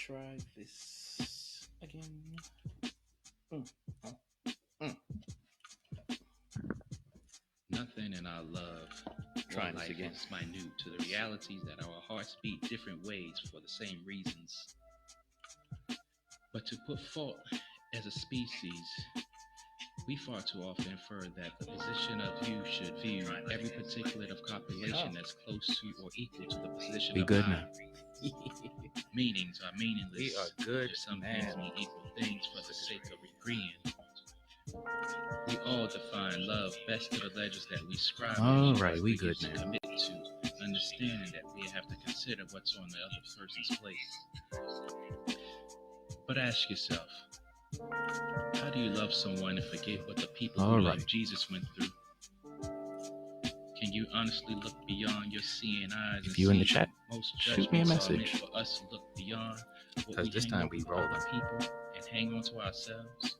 try this again. Mm, mm, mm. Nothing in our love or Trying this life again. is minute to the realities that our hearts beat different ways for the same reasons. But to put fault as a species, we far too often infer that the position of you should view every particulate of copulation as close to or equal to the position We of good I. now. Meanings are meaningless. We are good if some now. things mean equal things for the sake of agreeing. We all define love best to the legends that we scribe. All right, we good now. Commit to understanding that we have to consider what's on the other person's plate. But ask yourself, how do you love someone and forget what the people who loved Jesus went through? Can you honestly look beyond your seeing eyes? If you in the chat, most shoot me a message. For us to look beyond because this time we rolling people and hang on to ourselves.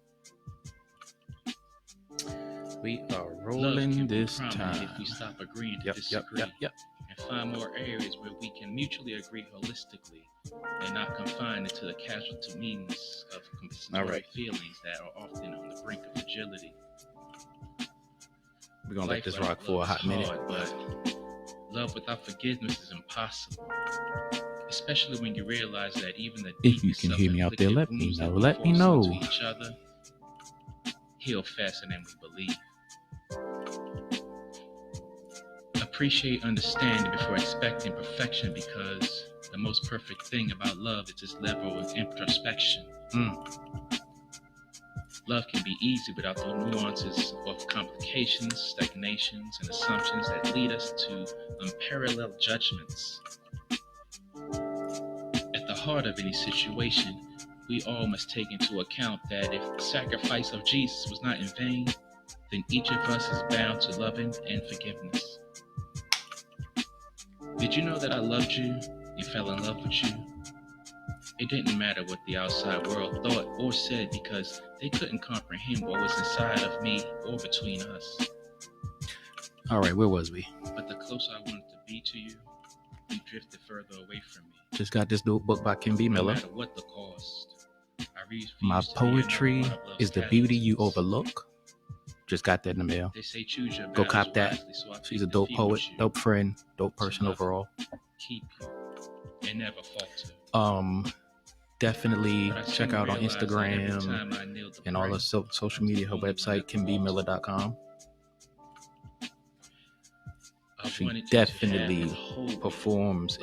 We are rolling this time. If we stop agreeing to disagree and find more areas where we can mutually agree holistically and not confined into the casualty meanings of compensatory feelings that are often on the brink of fragility. We're gonna let this rock for a hot minute, but love without forgiveness is impossible. Especially when you realize that even the if you can hear me out there, let me know. Let me know. Each other heal faster than we believe. Appreciate understanding before expecting perfection, because the most perfect thing about love is its level of introspection. Love can be easy without the nuances of complications, stagnations, and assumptions that lead us to unparalleled judgments. At the heart of any situation, we all must take into account that if the sacrifice of Jesus was not in vain, then each of us is bound to loving and forgiveness. Did you know that I loved you and fell in love with you? It didn't matter what the outside world thought or said, because they couldn't comprehend what was inside of me or between us. All right, where was we? But the closer I wanted to be to you, you drifted further away from me. Just got this new book by Kim B. Miller. No matter what the cost, My Poetry is the Beauty You Overlook. Just got that in the mail. They say choose your Go cop that. wisely, so She's a dope poet, dope friend, dope person overall. Keep you and never falter. Definitely check out on Instagram and all the social media. Her website, KimBMiller.com. She definitely performs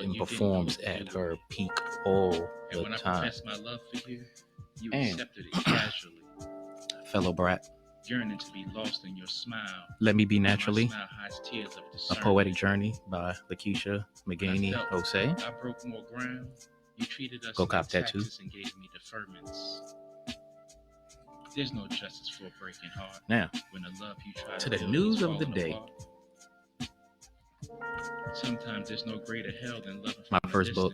at her peak all the time. And fellow brat, yearning to be lost in your smile. Let Me Be Naturally, A Poetic Journey by Lakeisha McGaney Osei. I broke more ground. You treated us Go cop that too. And gave me deferments. There's no justice for a breaking heart. Now, when the love you try to the news of the day. Sometimes there's no greater hell than loving from my first book,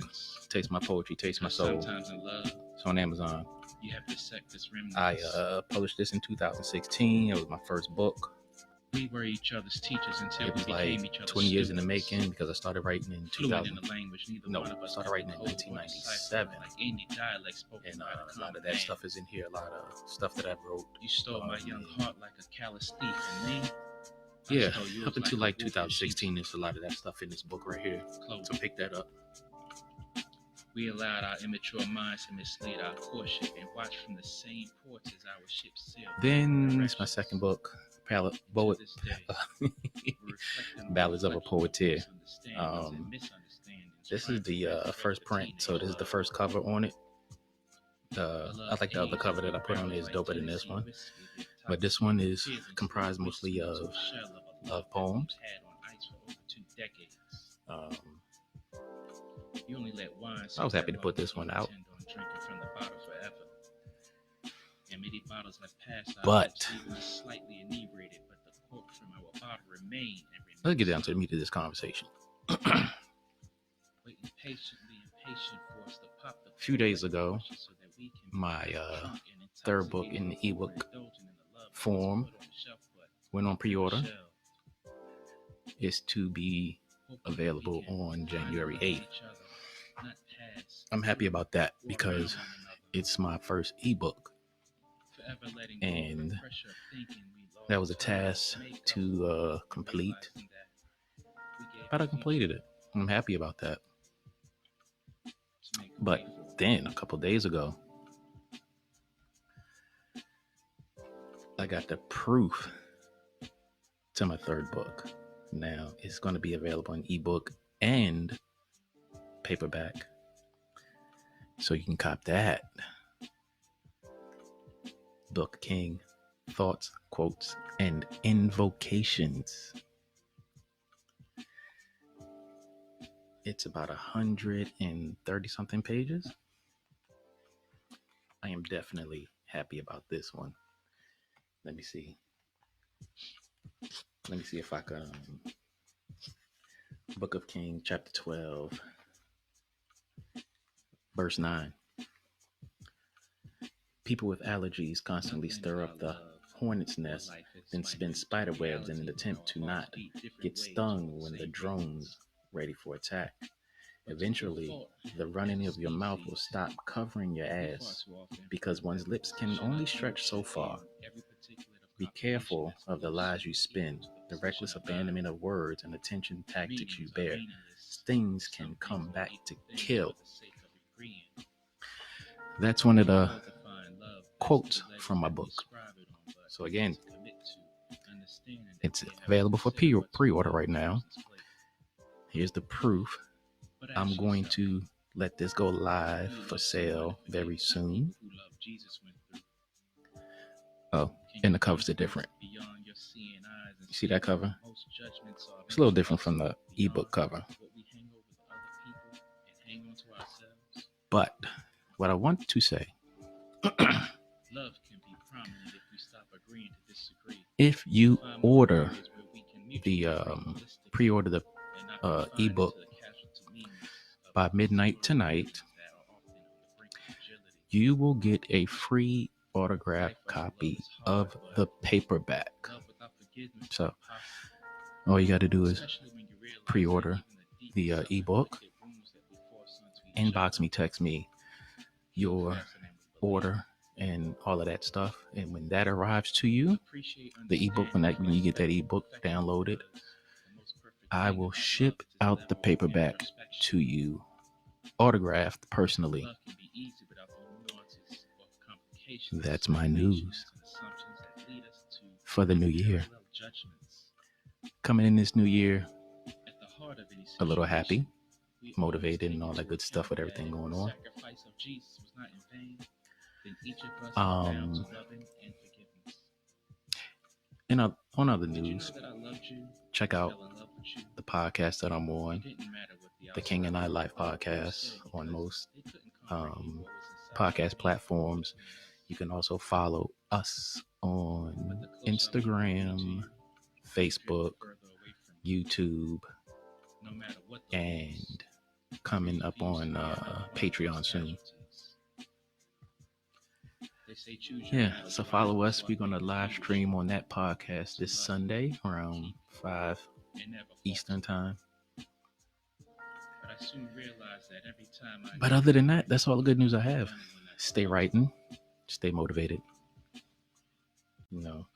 Taste My Poetry, Taste My Soul. Sometimes in love, it's on Amazon. You have this remnants. I published this in 2016. It was my first book. We were each other's teachers until it was we became each other's 20 years students. in the making, because I started writing in 2000. In the language, I started writing in 1997. Like any dialect spoken and a lot of that stuff is in here. A lot of stuff that I wrote. You stole my young heart like a callous thief, and me. Yeah, up until like 2016, there's a lot of that stuff in this book right here. So pick that up. We allowed our immature minds to mislead our courtship and watch from the same ports as our ship sailed. Then it's my second book, Ballads of a Poeteer. This is the first print, so this is the first cover on it. I like the other cover that I put on it is doper than this one. But this one is comprised mostly of poems. I was happy to put this one out. But let's get down to the meat of this conversation. A few days ago, my third book in the ebook form went on pre-order. It's to be available on January 8th. I'm happy about that because it's my first ebook, and that was a task to complete, but I completed it. I'm happy about that. But then a couple days ago, I got the proof to my third book. Now it's going to be available in ebook and paperback, so you can cop that. Book King, Thoughts, Quotes, and Invocations. It's about 130 something pages. I am definitely happy about this one. Let me see if I can. Book of King, chapter 12, verse 9. People with allergies constantly stir up the hornet's nest, then spin spider webs in an attempt to not get stung when the drone's ready for attack. Eventually, the running of your mouth will stop covering your ass because one's lips can only stretch so far. Be careful of the lies you spin, the reckless abandonment of words and attention tactics you bear. Things can come back to kill. That's one of the quotes from my book. So again, it's available for pre-order right now. Here's the proof. I'm going to let this go live for sale very soon. Oh, and the covers are different. You see that cover? It's a little different from the ebook cover. But what I want to say, if you order the pre-order the ebook by midnight tonight, you will get a free autographed copy of the paperback. So all you got to do is pre-order the ebook, inbox me, text me your order and all of that stuff, and when that arrives to you, the ebook, when you get that ebook downloaded, I will ship out the paperback to you, autographed personally. That's my news for the new year. Coming in this new year, a little happy, motivated, and all that good stuff with everything going on. And on other news, check out the podcast that I'm on, the King and I Life podcast, on most podcast platforms. You can also follow us on Instagram, Facebook, YouTube, and coming up on Patreon soon. Yeah, so follow us. We're going to live stream on that podcast this Sunday around 5 Eastern time. But other than that, that's all the good news I have. Stay writing, stay motivated. You know,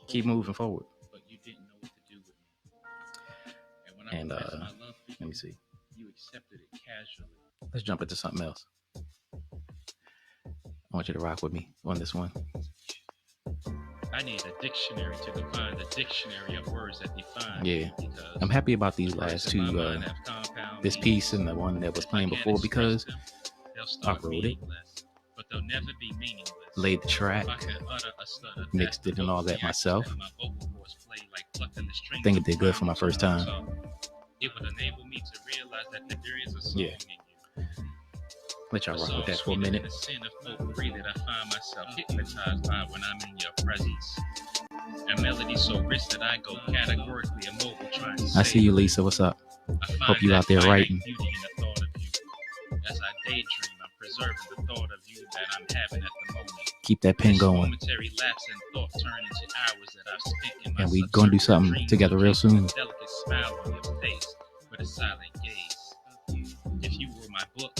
keep moving forward. And let me see. Let's jump into something else. I want you to rock with me on this one. I need a dictionary to define the dictionary of words that define. Yeah, I'm happy about these last two, this piece and the one that was playing before, because I wrote it, laid the track, mixed it and all that myself. I think it did good for my first time. It would enable me to realize that there is a song Yeah. in you. Let y'all rock with that for a minute. The sin of potpourri that I find myself hypnotized by when I'm in your presence. A melody so rich that I go categorically immobile trying to I see you, Lisa. What's up? Hope you out there writing. Beauty in the thought of you. As I daydream, I'm preserving the thought of you that I'm having at the moment. Keep that pen This going. momentary lapse in thought turn into hours that I've spent in my And we gonna do something subterranean together real soon. Delicate smile on your face with a silent gaze. If you were my book,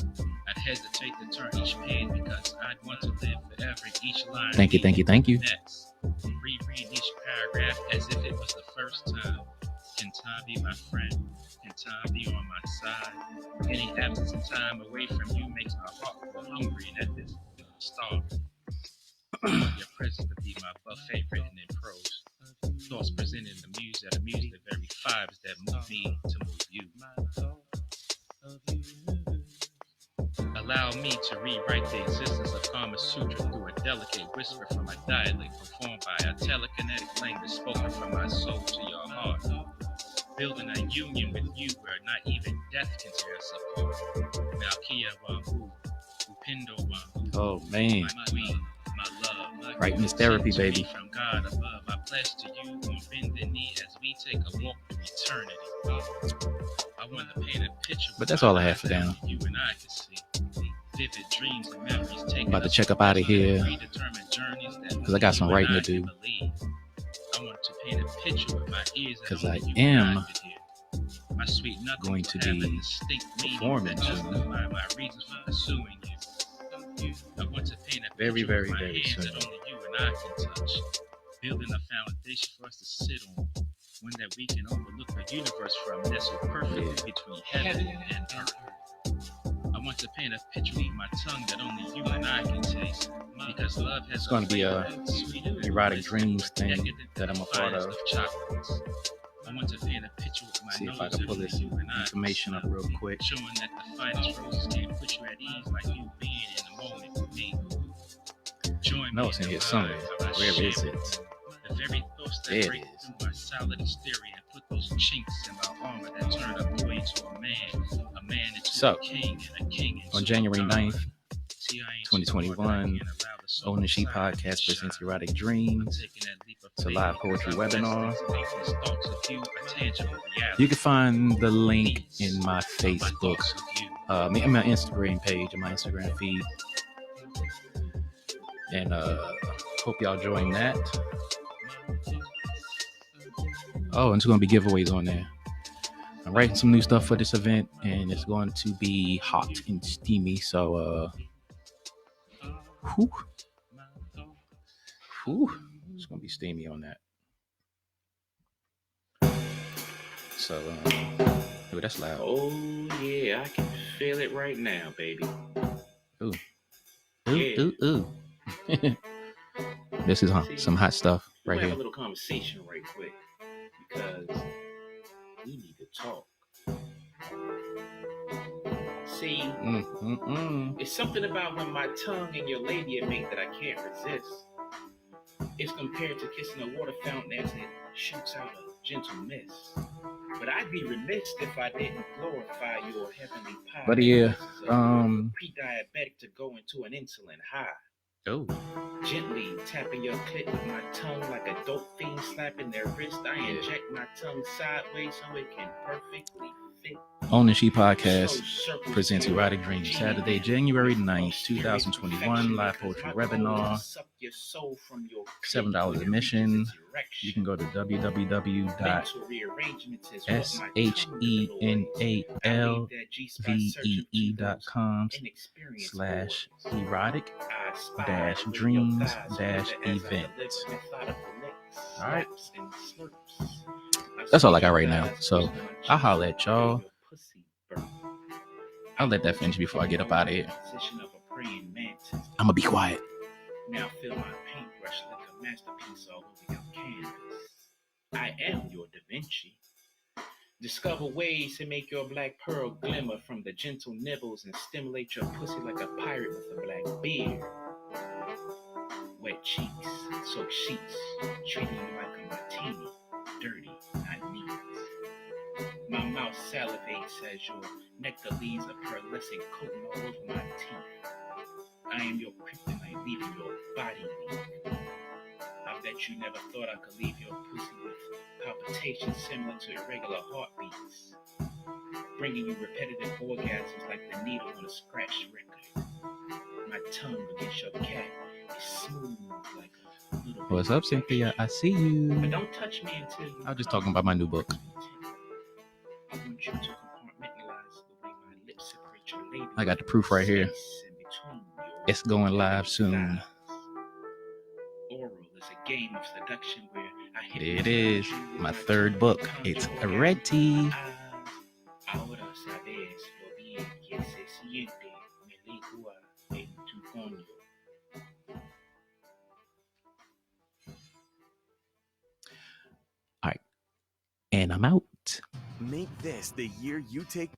I'd hesitate to turn each page because I'd want to live forever in each line. Thank you. Next, reread each paragraph as if it was the first time. Can time be my friend? Can time be on my side? Any absence of time away from you makes my heart feel hungry, and at this starve. Your presence would be my buffet written in prose. Thoughts presented in the muse that amuse the very fibers that move me to move you. Allow me to rewrite the existence of Kama Sutra through a delicate whisper from a dialect performed by a telekinetic language spoken from my soul to your heart. Building a union with you where not even death can tear us apart. Malkia Wambu, Upindo Wambu. Oh man. My queen, my love, my Right in this therapy, sent to me baby. From God above, I pledge to you on bended knee as we take a walk through eternity. I want to paint a picture. But that's all I have for now. You and I can see. Vivid dreams and memories taken. About to check up out of here because I got some writing to do. I want to paint a picture with my ears Because I am my sweet going to be performing soon. My reasons for pursuing you. I want to paint a Very, picture very, with my very hands soon. that only you and I can touch. Building a foundation for us to sit on. One that we can overlook the universe from, nestled perfectly between heaven and earth. I want to paint a picture with my tongue that only you and I can taste. Because love has It's going to be a erotic dreams thing that I'm a part of. I want to paint a picture with my See if nose I can pull that this you and I information up real quick. showing that the finest roses can't put you at ease like you being in the moment with me. Join No, me it's in the here vibes somewhere. of our Where is shared it? the very thoughts that There it break is. through my solid exterior and put those chinks in my armor that turn a boy into a man into So, a king, and a king into On January a god. 9th, See, I ain't too hard that I 2021, can't allow the soul Own the Sheep inside me to Podcast presents shine. Erotic I'm Dreams. taking that leap of It's a faith live because poetry I'm destined webinar. to make these thoughts of you a tangible reality. You can find the link Peace in my of Facebook, thoughts of you. in my Instagram page, and my Instagram feed. And hope y'all join that. Oh, and there's going to be giveaways on there. I'm writing some new stuff for this event, and it's going to be hot and steamy. So, whew, it's going to be steamy on that. So, ooh, that's loud. Oh yeah, I can feel it right now, baby. Ooh, Yeah. ooh. This is some hot stuff We'll right have here. a little conversation right quick because we need to talk. See, it's something about when my tongue and your labia meet that I can't resist. It's compared to kissing a water fountain as it shoots out a gentle mist. But I'd be remiss if I didn't glorify your heavenly pie. But yeah, This is a pre-diabetic to go into an insulin high. oh, Gently tapping your clit with my tongue like a dope fiend slapping their wrist. I inject my tongue sideways so it can perfectly fit. Own the Sheep Podcast Slow circles presents through Erotic Dreams, genie Saturday, land. January Of 9th, spirit 2021, perfection, live because poetry my goal is webinar, to suck your soul from your $7 clit when it reaches admission. its erection. You can go to Mental rearrangements is what my tongue www.shenalvee.com /erotic-dreams-event. Alright. That's all I got right now. So I'll holler at y'all. I'll let that finish before I get up out of here. I'm gonna be quiet. Now fill my paintbrush like a masterpiece all over your canvas. I am your Da Vinci. Discover ways to make your black pearl glimmer from the gentle nibbles and stimulate your pussy like a pirate with a black beard. Wet cheeks, soaked sheets, treating you like a martini, dirty, not neat. My mouth salivates as your nectar leaves a pearlescent coating all over my teeth. I am your kryptonite, leaving your body weak. I bet you never thought I could leave your pussy with palpitations similar to irregular heartbeats, bringing you repetitive orgasms like the needle on a scratched record. My tongue against your cat is smooth like a little. What's up, Cynthia? I see you. But don't touch me until you. I was just talking about my new book. I want you to compartmentalize the way my lips separate I got the proof right here. It's going live soon. Oral is a game of seduction where I There it is. My third book. It's ready. Ahora sabes lo bien que se siente mi lengua en tu coño. All right. And I'm out. Make this the year you take